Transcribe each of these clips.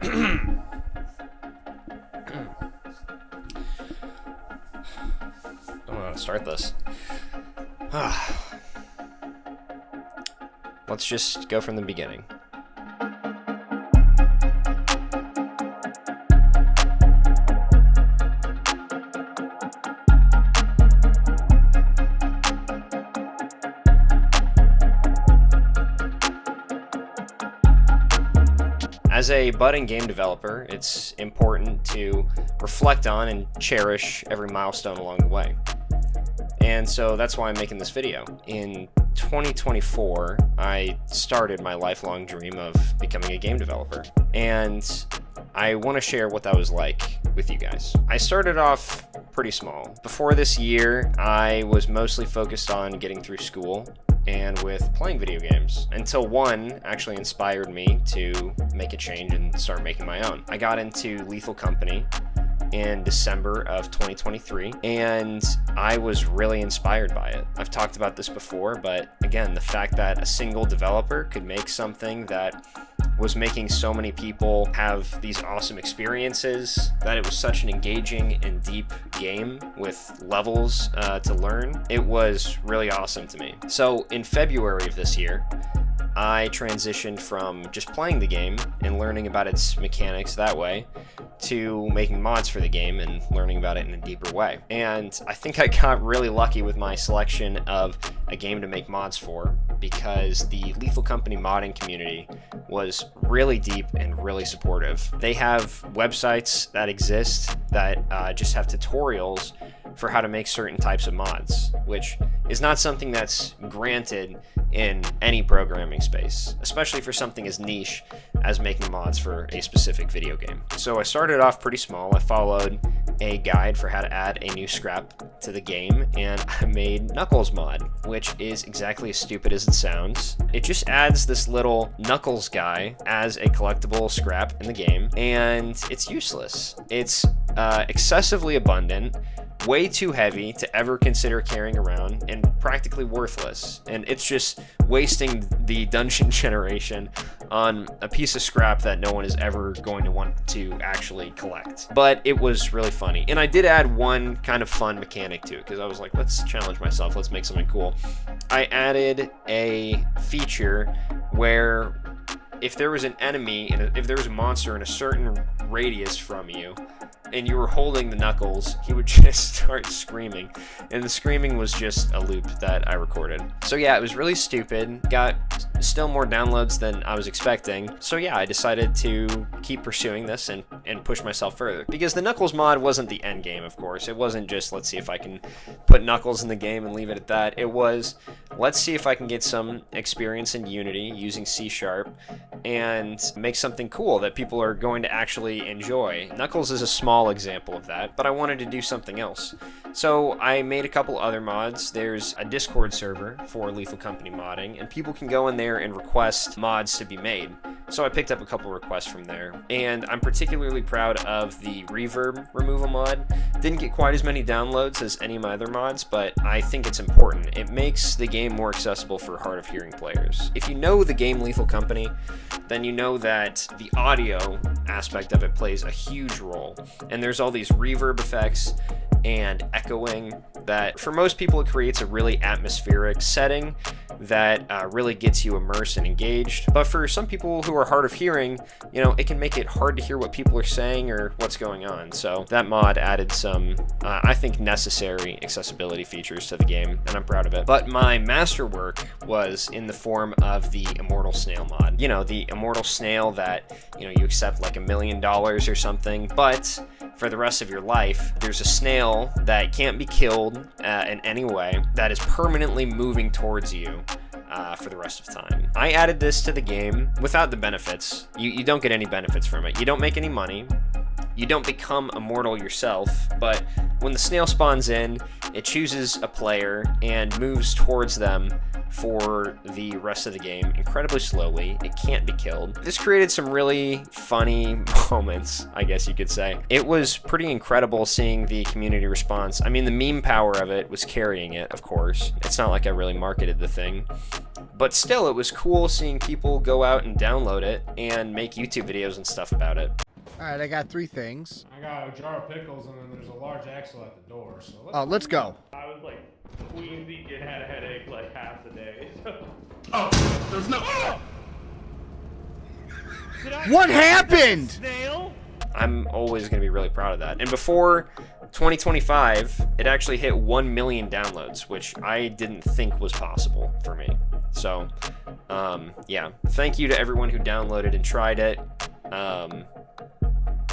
Don't know how to start this. Let's just go from the beginning. As a budding game developer, it's important to reflect on and cherish every milestone along the way. And so that's why I'm making this video. In 2024, I started my lifelong dream of becoming a game developer. And I want to share what that was like with you guys. I started off pretty small. Before this year, I was mostly focused on getting through school and with playing video games, until one actually inspired me to make a change and start making my own. I got into Lethal Company in December of 2023, and I was really inspired by it. I've talked about this before, but again, the fact that a single developer could make something that was making so many people have these awesome experiences, that it was such an engaging and deep game with levels to learn, it was really awesome to me. So in February of this year, I transitioned from just playing the game and learning about its mechanics that way to making mods for the game and learning about it in a deeper way. And I think I got really lucky with my selection of a game to make mods for, because the Lethal Company modding community was really deep and really supportive. They have websites that exist that just have tutorials for how to make certain types of mods, which is not something that's granted in any programming space, especially for something as niche as making mods for a specific video game. So I started off pretty small. I followed a guide for how to add a new scrap to the game, and I made Knuckles mod, which is exactly as stupid as it sounds. It just adds this little Knuckles guy as a collectible scrap in the game, and it's useless. It's excessively abundant, way too heavy to ever consider carrying around, and practically worthless. And it's just wasting the dungeon generation on a piece of scrap that no one is ever going to want to actually collect. But it was really funny. And I did add one kind of fun mechanic to it, because I was like, let's challenge myself, let's make something cool. I added a feature where if there was an enemy, and if there was a monster in a certain radius from you, and you were holding the Knuckles, he would just start screaming. And the screaming was just a loop that I recorded. So yeah, it was really stupid. Got still more downloads than I was expecting. So yeah, I decided to keep pursuing this and push myself further. Because the Knuckles mod wasn't the end game, of course. It wasn't just, let's see if I can put Knuckles in the game and leave it at that. It was, let's see if I can get some experience in Unity using C# and make something cool that people are going to actually enjoy. Knuckles is a small example of that, but I wanted to do something else. So I made a couple other mods. There's a Discord server for Lethal Company modding, and people can go in there and request mods to be made. So I picked up a couple requests from there, and I'm particularly proud of the reverb removal mod. Didn't get quite as many downloads as any of my other mods, but I think it's important. It makes the game more accessible for hard of hearing players. If you know the game Lethal Company, then you know that the audio aspect of it plays a huge role. And there's all these reverb effects and echoing that for most people it creates a really atmospheric setting that really gets you immersed and engaged. But for some people who are hard of hearing, it can make it hard to hear what people are saying or what's going on. So that mod added some, I think, necessary accessibility features to the game, and I'm proud of it. But my masterwork was in the form of the Immortal Snail mod. The Immortal Snail that, you accept like $1 million or something, but for the rest of your life, there's a snail that can't be killed in any way, that is permanently moving towards you for the rest of time. I added this to the game without the benefits. You don't get any benefits from it. You don't make any money. You don't become immortal yourself, but when the snail spawns in, it chooses a player and moves towards them for the rest of the game incredibly slowly. It can't be killed. This created some really funny moments, I guess you could say. It was pretty incredible seeing the community response. I mean, the meme power of it was carrying it, of course. It's not like I really marketed the thing. But still, it was cool seeing people go out and download it and make YouTube videos and stuff about it. Alright, I got 3 things. I got a jar of pickles, and then there's a large axle at the door, so Let's go. I was like queasy and had a headache like half the day. So. Oh, there's no. What happened? Snail? I'm always going to be really proud of that. And before 2025, it actually hit 1 million downloads, which I didn't think was possible for me. So, yeah, thank you to everyone who downloaded and tried it.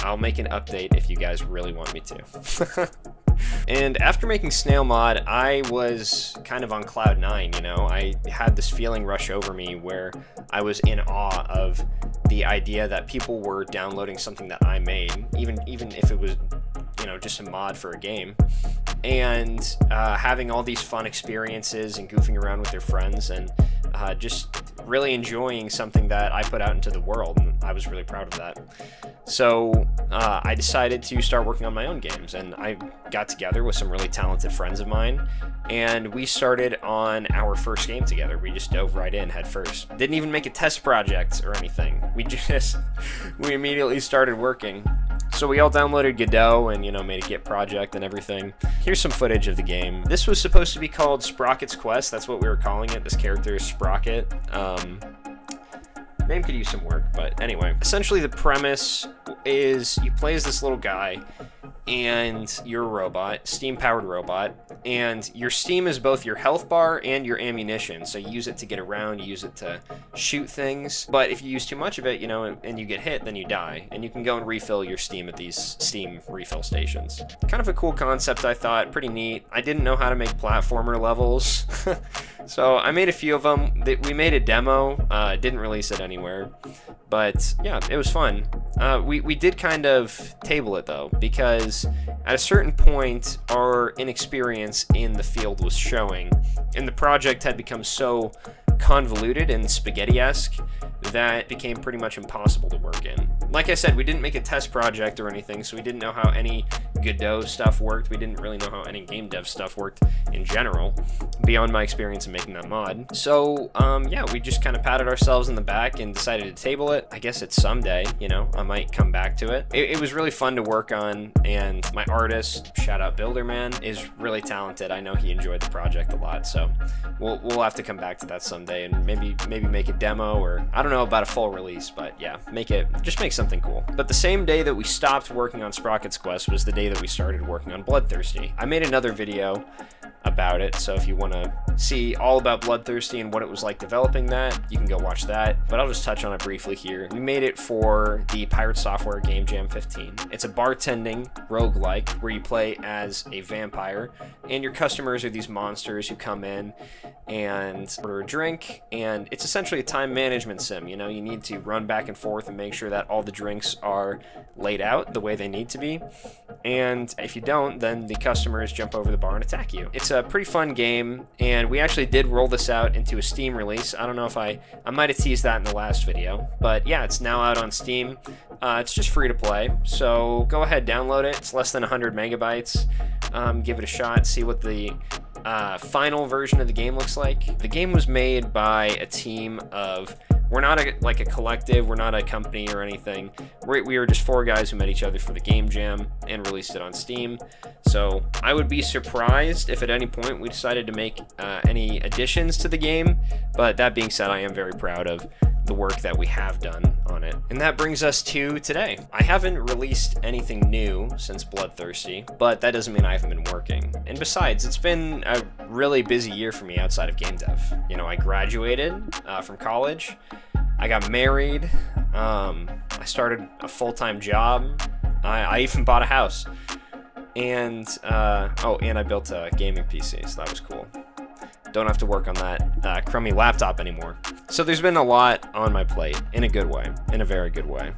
I'll make an update if you guys really want me to. And after making Snail Mod, I was kind of on cloud 9, you know? I had this feeling rush over me where I was in awe of the idea that people were downloading something that I made, even if it was, you know, just a mod for a game, and having all these fun experiences and goofing around with their friends and just really enjoying something that I put out into the world, and I was really proud of that. So I decided to start working on my own games, and I got together with some really talented friends of mine, and we started on our first game together. We just dove right in head first. Didn't even make a test project or anything. We immediately started working. So we all downloaded Godot and, you know, made a Git project and everything. Here's some footage of the game. This was supposed to be called Sprocket's Quest. That's what we were calling it. This character is Sprocket. Name could use some work, but anyway. Essentially, the premise is you play as this little guy, and you're a robot, steam-powered robot, and your steam is both your health bar and your ammunition, so you use it to get around, you use it to shoot things, but if you use too much of it, you know, and you get hit, then you die, and you can go and refill your steam at these steam refill stations. Kind of a cool concept, I thought, pretty neat. I didn't know how to make platformer levels, so I made a few of them. We made a demo, didn't release it anywhere, but yeah, it was fun. We did kind of table it though, because at a certain point our inexperience in the field was showing, and the project had become so convoluted and spaghetti-esque that it became pretty much impossible to work in. Like I said, we didn't make a test project or anything, so we didn't know how any Godot stuff worked. We didn't really know how any game dev stuff worked in general, beyond my experience in making that mod. So, yeah, we just kind of patted ourselves in the back and decided to table it. I guess it's someday, you know, I might come back to it. It was really fun to work on, and my artist, shout out Builderman, is really talented. I know he enjoyed the project a lot, so we'll have to come back to that someday and maybe make a demo, or I don't know about a full release, but yeah, just make something cool. But the same day that we stopped working on Sprocket's Quest was the day that we started working on Bloodthirsty. I made another video about it, so if you want to see all about Bloodthirsty and what it was like developing that, you can go watch that, but I'll just touch on it briefly here. We made it for the Pirate Software Game Jam 15. It's a bartending roguelike where you play as a vampire, and your customers are these monsters who come in and order a drink, and it's essentially a time management sim. You know, you need to run back and forth and make sure that all the drinks are laid out the way they need to be, and if you don't, then the customers jump over the bar and attack you. It's a pretty fun game, and we actually did roll this out into a Steam release. I don't know if I might have teased that in the last video, but yeah, it's now out on Steam. It's just free to play, so go ahead, download it. It's less than 100 megabytes. Give it a shot, see what the final version of the game looks like. The game was made by a team of, we're not like a collective, we're not a company or anything. We were just 4 guys who met each other for the Game Jam and released it on Steam. So I would be surprised if at any point we decided to make any additions to the game, but that being said, I am very proud of the work that we have done on it. And that brings us to today. I haven't released anything new since Bloodthirsty, but that doesn't mean I haven't been working. And besides, it's been a really busy year for me outside of game dev. You know, I graduated from college, I got married, I started a full-time job, I even bought a house, and and I built a gaming PC, so that was cool. Don't have to work on that crummy laptop anymore. So there's been a lot on my plate, in a good way, in a very good way.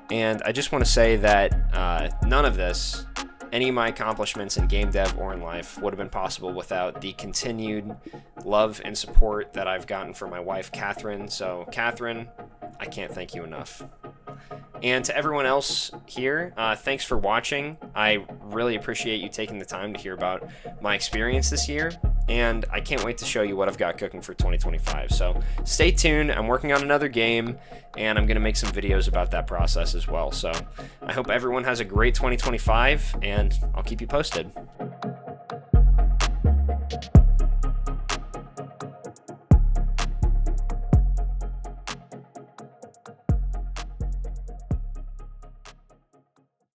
And I just want to say that none of this, any of my accomplishments in game dev or in life, would have been possible without the continued love and support that I've gotten from my wife, Catherine. So, Catherine, I can't thank you enough. And to everyone else here, thanks for watching. I really appreciate you taking the time to hear about my experience this year, and I can't wait to show you what I've got cooking for 2025. So stay tuned. I'm working on another game, and I'm going to make some videos about that process as well. So I hope everyone has a great 2025, and I'll keep you posted.